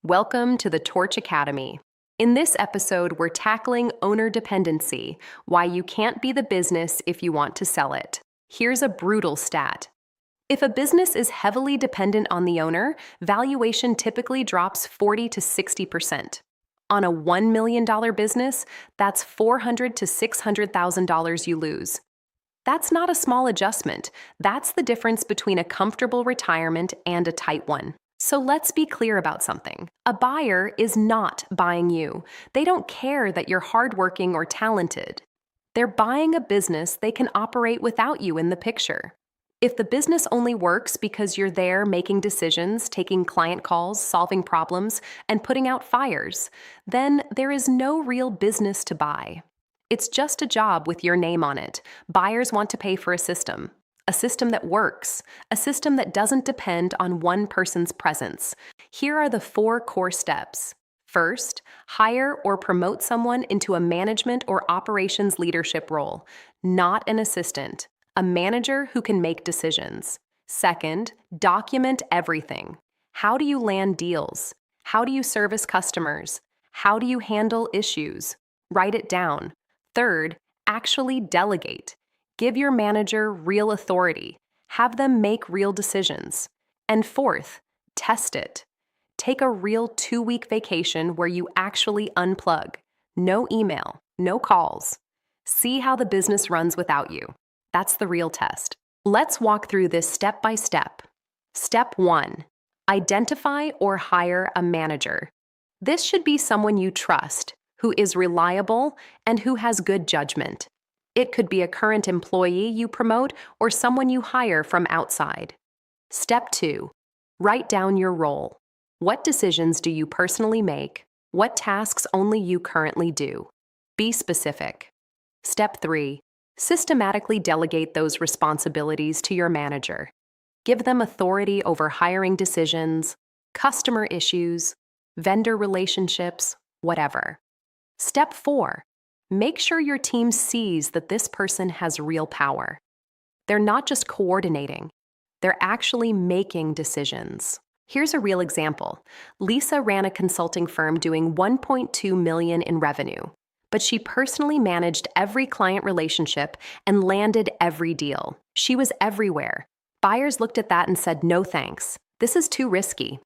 Welcome to the Torch Academy. In this episode, we're tackling owner dependency, why you can't be the business if you want to sell it. Here's a brutal stat. If a business is heavily dependent on the owner, valuation typically drops 40 to 60%. On a $1 million business, that's $400,000 to $600,000 you lose. That's not a small adjustment. That's the difference between a comfortable retirement and a tight one. So let's be clear about something. A buyer is not buying you. They don't care that you're hardworking or talented. They're buying a business they can operate without you in the picture. If the business only works because you're there making decisions, taking client calls, solving problems, and putting out fires, then there is no real business to buy. It's just a job with your name on it. Buyers want to pay for a system that works, a system that doesn't depend on one person's presence. Here are the 4 core steps. First, hire or promote someone into a management or operations leadership role, not an assistant, a manager who can make decisions. Second, document everything. How do you land deals? How do you service customers? How do you handle issues? Write it down. Third, actually delegate. Give your manager real authority. Have them make real decisions. And fourth, test it. Take a real 2-week vacation where you actually unplug. No email, no calls. See how the business runs without you. That's the real test. Let's walk through this step by step. Step 1. Identify or hire a manager. This should be someone you trust, who is reliable, and who has good judgment. It could be a current employee you promote or someone you hire from outside. Step 2. Write down your role. What decisions do you personally make? What tasks only you currently do? Be specific. Step 3. Systematically delegate those responsibilities to your manager. Give them authority over hiring decisions, customer issues, vendor relationships, whatever. Step 4. Make sure your team sees that this person has real power. They're not just coordinating, they're actually making decisions. Here's a real example. Lisa ran a consulting firm doing $1.2 million in revenue, but she personally managed every client relationship and landed every deal. She was everywhere. Buyers looked at that and said, "No thanks. This is too risky."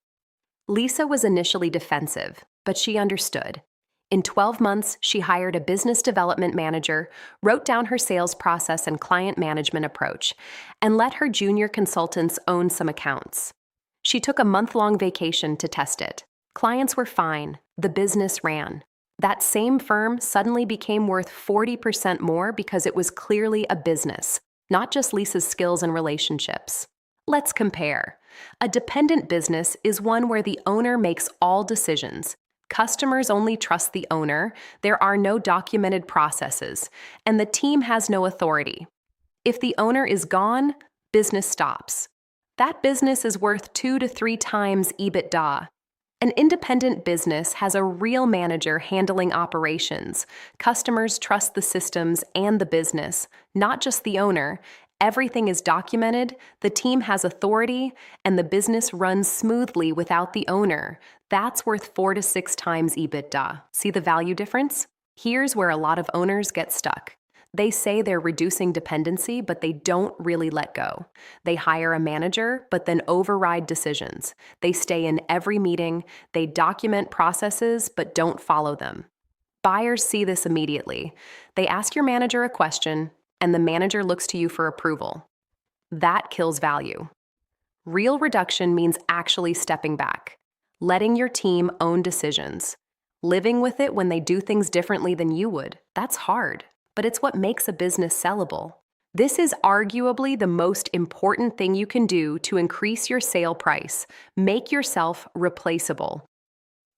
Lisa was initially defensive, but she understood. In 12 months, she hired a business development manager, wrote down her sales process and client management approach, and let her junior consultants own some accounts. She took a month-long vacation to test it. Clients were fine. The business ran. That same firm suddenly became worth 40% more because it was clearly a business, not just Lisa's skills and relationships. Let's compare. A dependent business is one where the owner makes all decisions. Customers only trust the owner, there are no documented processes, and the team has no authority. If the owner is gone, business stops. That business is worth 2 to 3 times EBITDA. An independent business has a real manager handling operations. Customers trust the systems and the business, not just the owner. Everything is documented, the team has authority, and the business runs smoothly without the owner. That's worth 4 to 6 times EBITDA. See the value difference? Here's where a lot of owners get stuck. They say they're reducing dependency, but they don't really let go. They hire a manager, but then override decisions. They stay in every meeting, they document processes, but don't follow them. Buyers see this immediately. They ask your manager a question, and the manager looks to you for approval. That kills value. Real reduction means actually stepping back, letting your team own decisions, living with it when they do things differently than you would. That's hard, but it's what makes a business sellable. This is arguably the most important thing you can do to increase your sale price. Make yourself replaceable.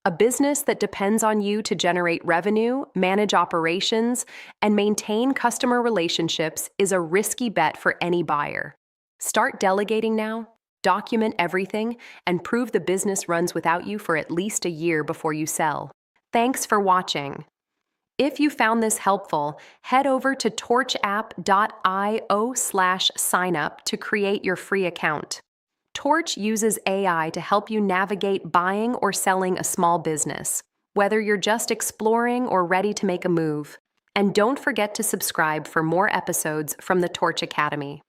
A business that depends on you to generate revenue, manage operations, and maintain customer relationships is a risky bet for any buyer. Start delegating now, document everything, and prove the business runs without you for at least a year before you sell. Thanks for watching. If you found this helpful, head over to torchapp.io/signup to create your free account. Torch uses AI to help you navigate buying or selling a small business, whether you're just exploring or ready to make a move. And don't forget to subscribe for more episodes from the Torch Academy.